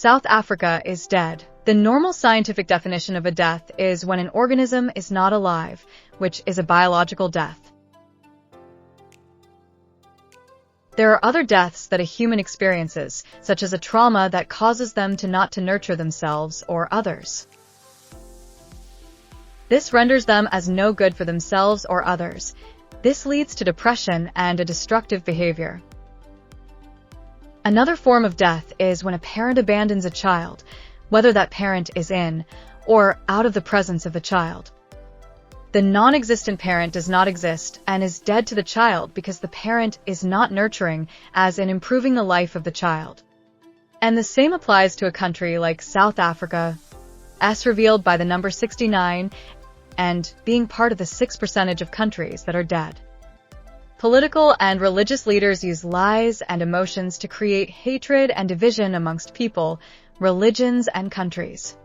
South Africa is dead. The normal scientific definition of a death is when an organism is not alive, which is a biological death. There are other deaths that a human experiences, such as a trauma that causes them not to nurture themselves or others. This renders them as no good for themselves or others. This leads to depression and a destructive behavior. Another form of death is when a parent abandons a child, whether that parent is in or out of the presence of the child. The non-existent parent does not exist and is dead to the child because the parent is not nurturing, as in improving the life of the child. And the same applies to a country like South Africa, as revealed by the number 69, and being part of the 6% of countries that are dead. Political and religious leaders use lies and emotions to create hatred and division amongst people, religions, and countries.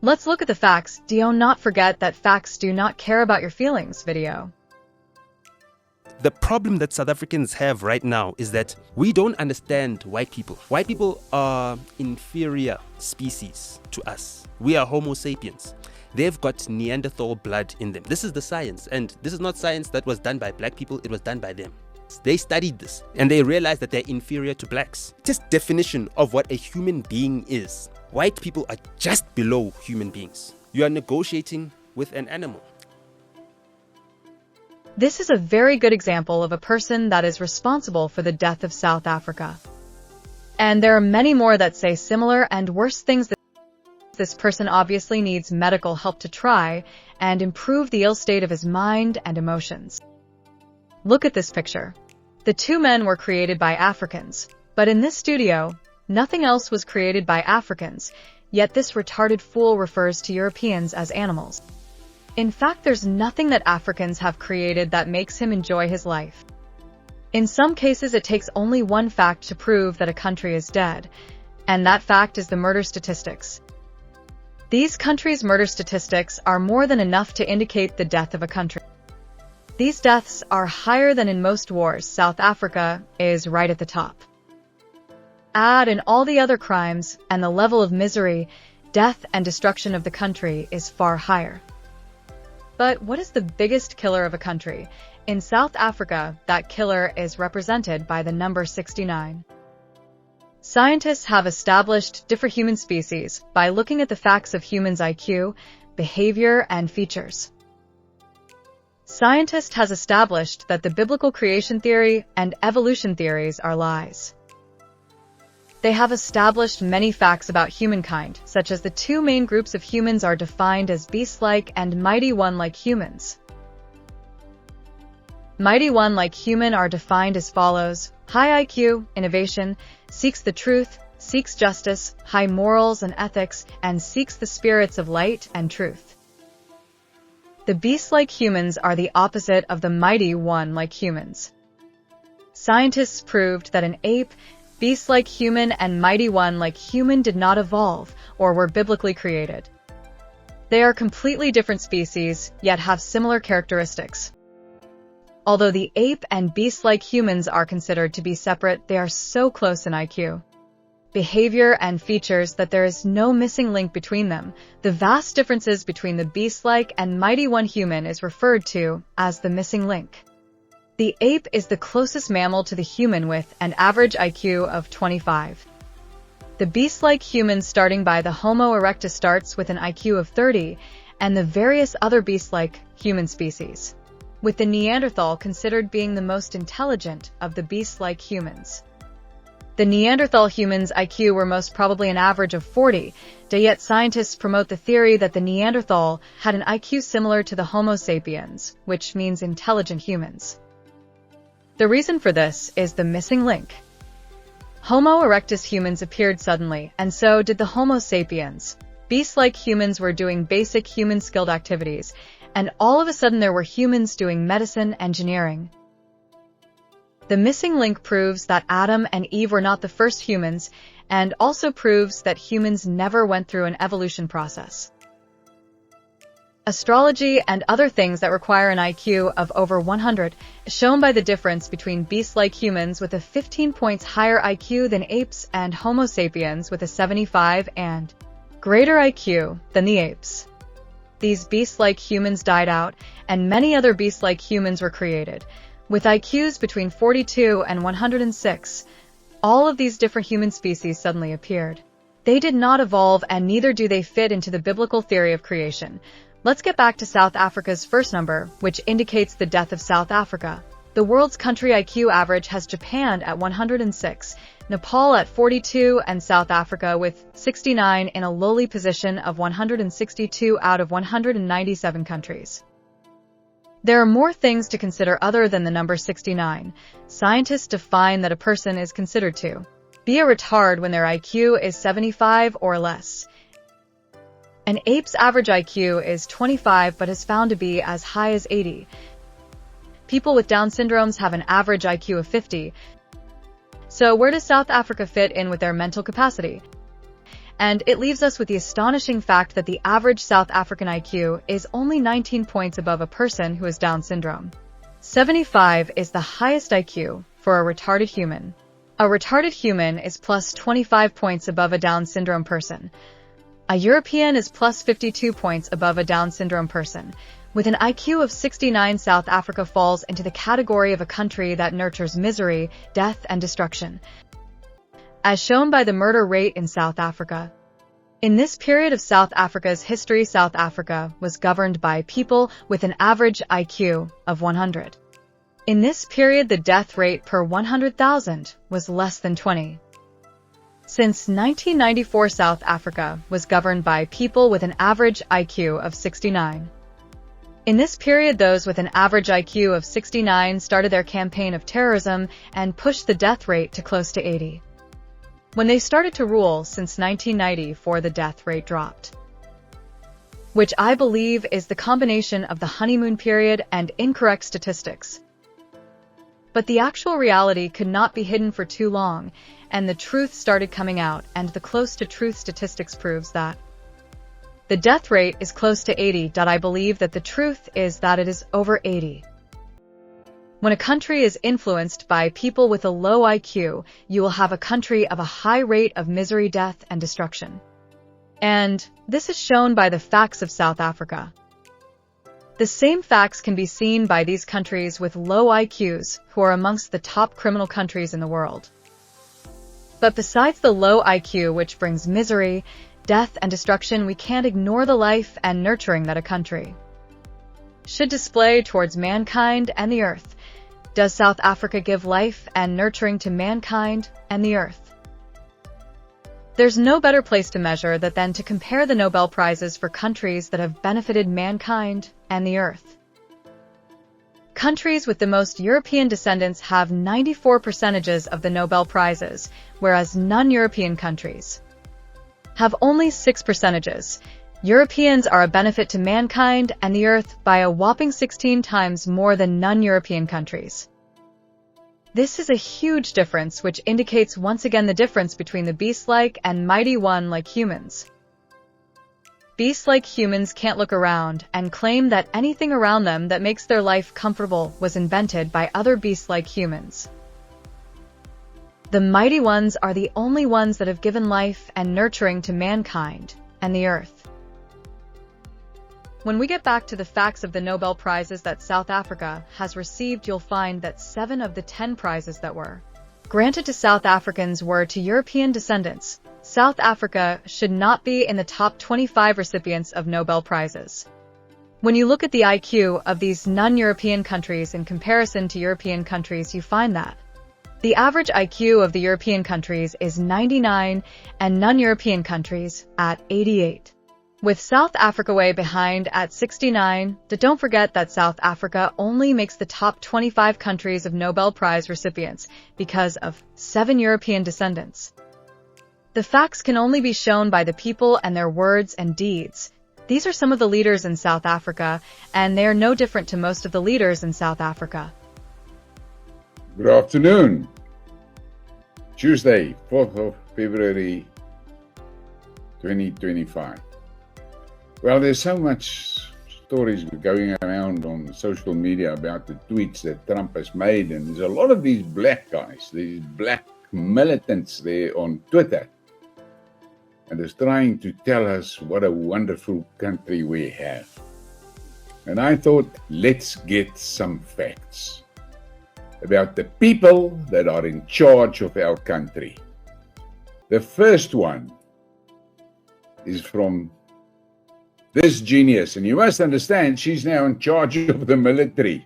Let's look at the facts. Do not forget that facts do not care about your feelings video. The problem that South Africans have right now is that we don't understand white people. White people are inferior species to us. We are Homo sapiens. They've got Neanderthal blood in them. This is the science, and this is not science that was done by black people, it was done by them. They studied this, and they realized that they're inferior to blacks. Just definition of what a human being is. White people are just below human beings. You are negotiating with an animal. This is a very good example of a person that is responsible for the death of South Africa. And there are many more that say similar and worse things. This person obviously needs medical help to try and improve the ill state of his mind and emotions. Look at this picture. The two men were created by Africans, but in this studio, nothing else was created by Africans, yet this retarded fool refers to Europeans as animals. In fact, there's nothing that Africans have created that makes him enjoy his life. In some cases, it takes only one fact to prove that a country is dead, and that fact is the murder statistics. These countries' murder statistics are more than enough to indicate the death of a country. These deaths are higher than in most wars. South Africa is right at the top. Add in all the other crimes, and the level of misery, death, and destruction of the country is far higher. But what is the biggest killer of a country? In South Africa, that killer is represented by the number 69. Scientists have established different human species by looking at the facts of humans' IQ, behavior, and features. Scientists has established that the biblical creation theory and evolution theories are lies. They have established many facts about humankind, such as the two main groups of humans are defined as beast-like and mighty one-like humans. Mighty one-like human are defined as follows: high IQ, innovation, seeks the truth, seeks justice, high morals and ethics, and seeks the spirits of light and truth. The beast-like humans are the opposite of the mighty one-like humans. Scientists proved that an ape, beast-like human, and mighty one-like human did not evolve or were biblically created. They are completely different species, yet have similar characteristics. Although the ape and beast-like humans are considered to be separate, they are so close in IQ, behavior, and features that there is no missing link between them. The vast differences between the beast-like and mighty one human is referred to as the missing link. The ape is the closest mammal to the human with an average IQ of 25. The beast-like human starting by the Homo erectus starts with an IQ of 30, and the various other beast-like human species, with the Neanderthal considered being the most intelligent of the beast-like humans. The Neanderthal humans' IQ were most probably an average of 40, yet scientists promote the theory that the Neanderthal had an IQ similar to the Homo sapiens, which means intelligent humans. The reason for this is the missing link. Homo erectus humans appeared suddenly, and so did the Homo sapiens. Beast-like humans were doing basic human-skilled activities, and all of a sudden there were humans doing medicine engineering. The missing link proves that Adam and Eve were not the first humans, and also proves that humans never went through an evolution process. astrology, and other things that require an IQ of over 100, shown by the difference between beast-like humans with a 15 points higher IQ than apes and Homo sapiens with a 75 and greater IQ than the apes. These beast-like humans died out, and many other beast-like humans were created, with IQs between 42 and 106. All of these different human species suddenly appeared. They did not evolve, and neither do they fit into the biblical theory of creation. Let's get back to South Africa's first number, which indicates the death of South Africa. The world's country IQ average has Japan at 106, Nepal at 42, and South Africa with 69 in a lowly position of 162 out of 197 countries. There are more things to consider other than the number 69. Scientists define that a person is considered to be a retard when their IQ is 75 or less. An ape's average IQ is 25 but is found to be as high as 80. People with Down syndromes have an average IQ of 50. So where does South Africa fit in with their mental capacity? And it leaves us with the astonishing fact that the average South African IQ is only 19 points above a person who has Down syndrome. 75 is the highest IQ for a retarded human. A retarded human is plus 25 points above a Down syndrome person. A European is plus 52 points above a Down syndrome person. With an IQ of 69, South Africa falls into the category of a country that nurtures misery, death, and destruction, as shown by the murder rate in South Africa. In this period of South Africa's history, South Africa was governed by people with an average IQ of 100. In this period, the death rate per 100,000 was less than 20. Since 1994, South Africa was governed by people with an average IQ of 69. In this period, those with an average IQ of 69 started their campaign of terrorism and pushed the death rate to close to 80. When they started to rule since 1994, the death rate dropped, which I believe is the combination of the honeymoon period and incorrect statistics. But the actual reality could not be hidden for too long, and the truth started coming out, and the close to truth statistics proves that the death rate is close to 80. I believe that the truth is that it is over 80. When a country is influenced by people with a low IQ, you will have a country of a high rate of misery, death, and destruction. And this is shown by the facts of South Africa. The same facts can be seen by these countries with low IQs, who are amongst the top criminal countries in the world. But besides the low IQ, which brings misery, death, and destruction, we can't ignore the life and nurturing that a country should display towards mankind and the earth. Does South Africa give life and nurturing to mankind and the earth? There's no better place to measure that than to compare the Nobel Prizes for countries that have benefited mankind and the earth. Countries with the most European descendants have 94% of the Nobel Prizes, whereas non-European countries have only 6%. Europeans are a benefit to mankind and the earth by a whopping 16 times more than non-European countries. This is a huge difference, which indicates once again the difference between the beast-like and mighty one-like humans. Beast-like humans can't look around and claim that anything around them that makes their life comfortable was invented by other beast-like humans. The mighty ones are the only ones that have given life and nurturing to mankind and the earth. When we get back to the facts of the Nobel Prizes that South Africa has received, you'll find that 7 of the 10 prizes that were granted to South Africans were to European descendants. South Africa should not be in the top 25 recipients of Nobel Prizes. When you look at the IQ of these non-European countries in comparison to European countries, you find that the average IQ of the European countries is 99 and non-European countries at 88. With South Africa way behind at 69, don't forget that South Africa only makes the top 25 countries of Nobel Prize recipients because of 7 European descendants. The facts can only be shown by the people and their words and deeds. These are some of the leaders in South Africa, and they are no different to most of the leaders in South Africa. Good afternoon. Tuesday, 4th of February 2025. Well, there's so much stories going around on social media about the tweets that Trump has made, and there's a lot of these black guys, these black militants there on Twitter, and is trying to tell us what a wonderful country we have. And I thought, let's get some facts about the people that are in charge of our country. The first one is from this genius, and you must understand, she's now in charge of the military.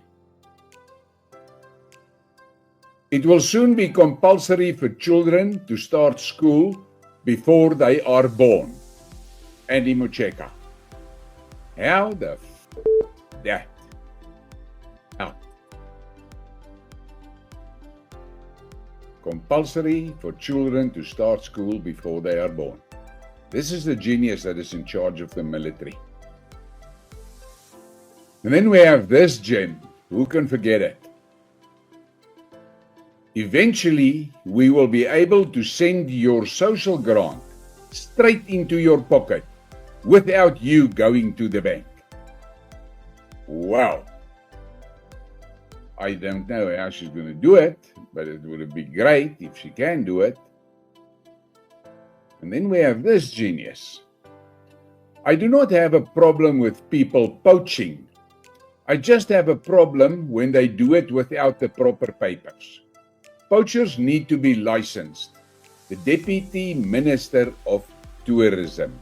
It will soon be compulsory for children to start school before they are born. Andy Mucheka. How the that? How? Compulsory for children to start school before they are born. This is the genius that is in charge of the military. And then we have this gem. Who can forget it? Eventually, we will be able to send your social grant straight into your pocket without you going to the bank. Wow. I don't know how she's going to do it, but it would be great if she can do it. And then we have this genius. I do not have a problem with people poaching. I just have a problem when they do it without the proper papers. Poachers need to be licensed. The Deputy Minister of Tourism.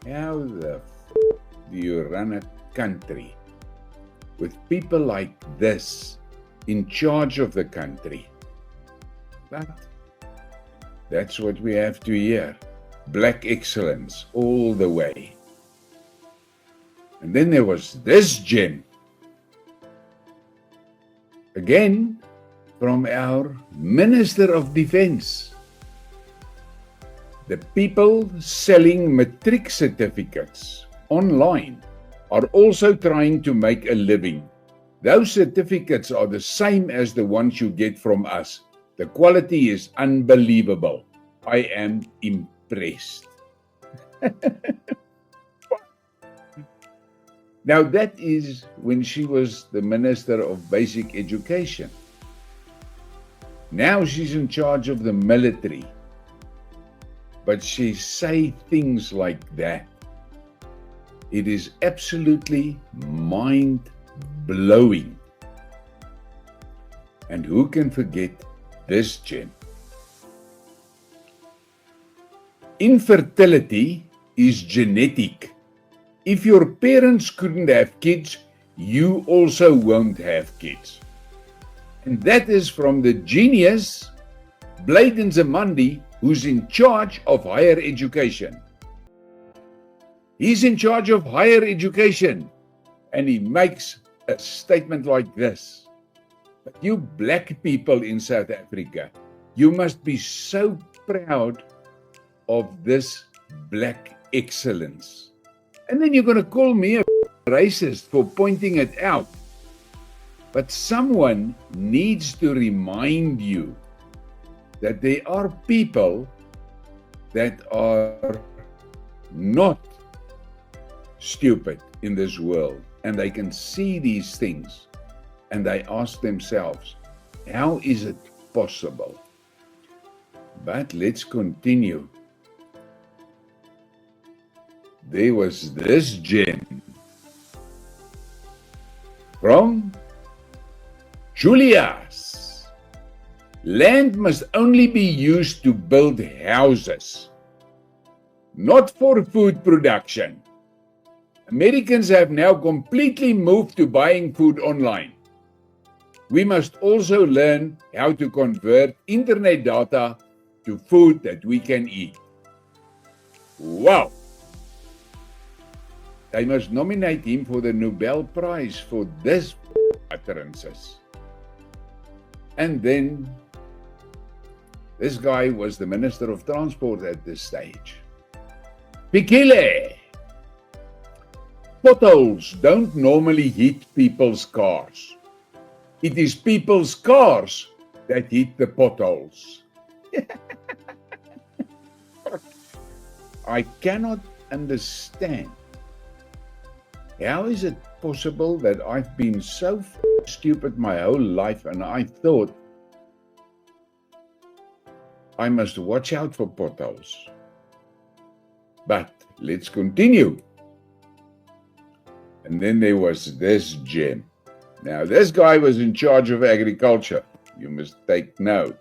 How the do you run a country with people like this in charge of the country? But that's what we have to hear. Black excellence all the way. And then there was this gem. Again, from our Minister of Defense. The people selling matric certificates online are also trying to make a living. Those certificates are the same as the ones you get from us. The quality is unbelievable. I am impressed. Now that is when she was the Minister of Basic Education. Now she's in charge of the military. But she say things like that. It is absolutely mind-blowing. And who can forget this gem? Infertility is genetic. If your parents couldn't have kids, you also won't have kids. And that is from the genius, Bladen Zamandi, who's in charge of higher education. He's in charge of higher education, and he makes a statement like this. But you black people in South Africa, you must be so proud of this black excellence. And then you're going to call me a racist for pointing it out. But someone needs to remind you that there are people that are not stupid in this world, and they can see these things, and they ask themselves, how is it possible? But let's continue. There was this gem from Julius. Land must only be used to build houses, not for food production. Americans have now completely moved to buying food online. We must also learn how to convert internet data to food that we can eat. Wow! They must nominate him for the Nobel Prize for this utterances. And then, this guy was the Minister of Transport at this stage. Pikile! Potholes don't normally hit people's cars. It is people's cars that hit the potholes. I cannot understand How is it possible that I've been so stupid my whole life and I thought I must watch out for potholes? But let's continue. And then there was this gem. Now, this guy was in charge of agriculture. You must take note.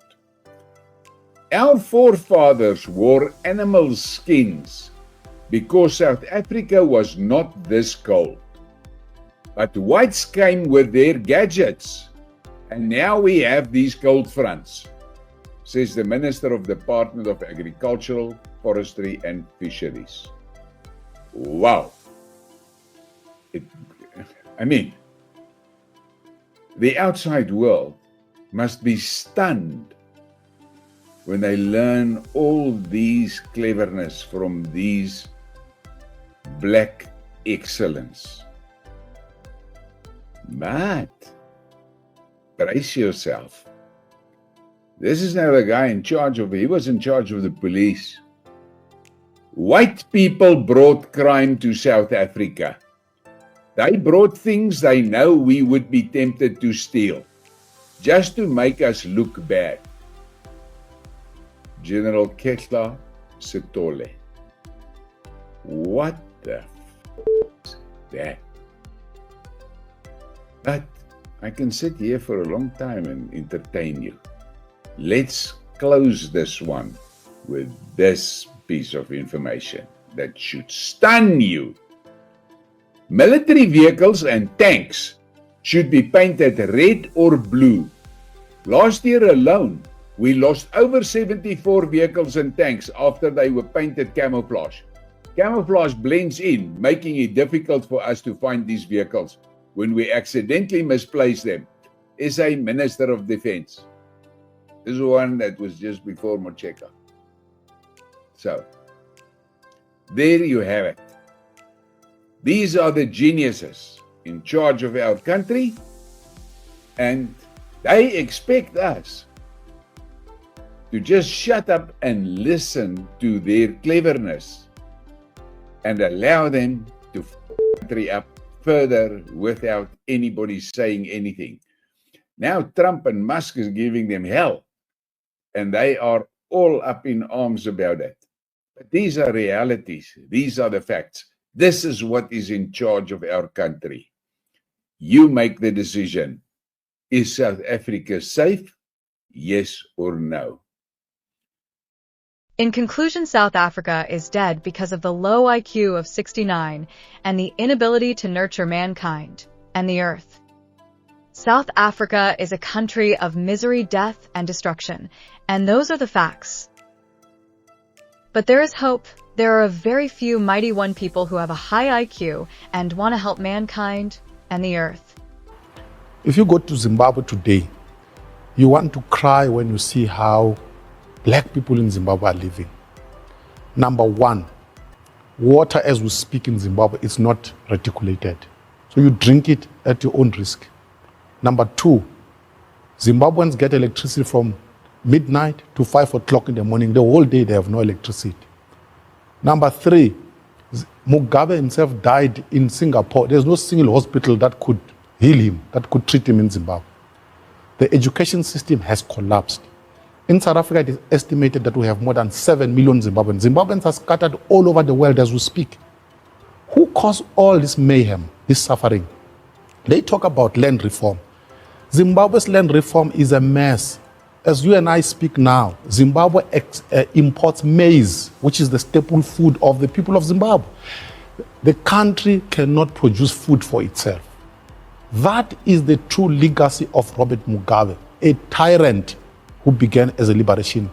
Our forefathers wore animal skins because South Africa was not this cold. But whites came with their gadgets, and now we have these cold fronts, says the Minister of the Department of Agricultural, Forestry and Fisheries. Wow. The outside world must be stunned when they learn all these cleverness from these black excellence. But brace yourself. This is now the guy he was in charge of the police. White people brought crime to South Africa. They brought things they know we would be tempted to steal, just to make us look bad. General Ketla Sitole. What the is that? But I can sit here for a long time and entertain you. Let's close this one with this piece of information that should stun you. Military vehicles and tanks should be painted red or blue. Last year alone, we lost over 74 vehicles and tanks after they were painted camouflage. Camouflage blends in, making it difficult for us to find these vehicles when we accidentally misplace them. SA Minister of Defense. This is one that was just before Mocheka. So, there you have it. These are the geniuses in charge of our country, and they expect us to just shut up and listen to their cleverness and allow them to f*** the country up further without anybody saying anything. Now Trump and Musk is giving them hell, and they are all up in arms about it. But these are realities. These are the facts. This is what is in charge of our country. You make the decision. Is South Africa safe? Yes or no? In conclusion, South Africa is dead because of the low IQ of 69 and the inability to nurture mankind and the earth. South Africa is a country of misery, death, and destruction, and those are the facts. But there is hope. There are a very few mighty one people who have a high IQ and want to help mankind and the earth. If you go to Zimbabwe today, you want to cry when you see how black people in Zimbabwe are living. Number one, water as we speak in Zimbabwe is not reticulated. So you drink it at your own risk. Number two, Zimbabweans get electricity from midnight to 5 o'clock in the morning. The whole day they have no electricity. Number three, Mugabe himself died in Singapore. There's no single hospital that could heal him, that could treat him in Zimbabwe. The education system has collapsed. In South Africa, it is estimated that we have more than 7 million Zimbabweans. Zimbabweans are scattered all over the world as we speak. Who caused all this mayhem, this suffering? They talk about land reform. Zimbabwe's land reform is a mess. As you and I speak now, Zimbabwe imports maize, which is the staple food of the people of Zimbabwe. The country cannot produce food for itself. That is the true legacy of Robert Mugabe, a tyrant who began as a liberation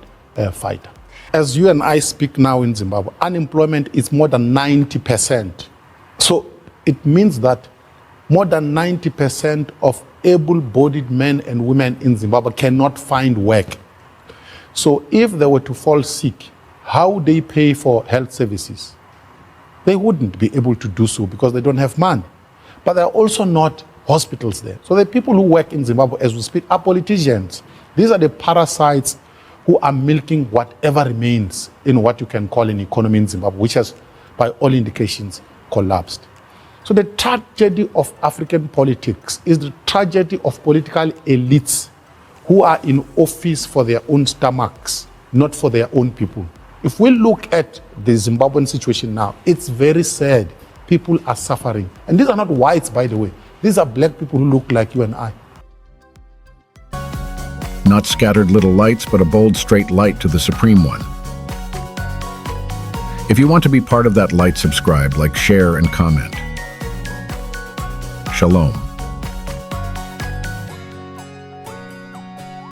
fighter. As you and I speak now in Zimbabwe, unemployment is more than 90%. So it means that more than 90% of able-bodied men and women in Zimbabwe cannot find work. So if they were to fall sick, how would they pay for health services? They wouldn't be able to do so because they don't have money. But there are also not hospitals there. So the people who work in Zimbabwe as we speak are politicians. These are the parasites who are milking whatever remains in what you can call an economy in Zimbabwe, which has, by all indications, collapsed. So the tragedy of African politics is the tragedy of political elites who are in office for their own stomachs, not for their own people. If we look at the Zimbabwean situation now, it's very sad. People are suffering. And these are not whites, by the way. These are black people who look like you and I. Not scattered little lights, but a bold, straight light to the Supreme One. If you want to be part of that light, subscribe, like, share, and comment. Shalom.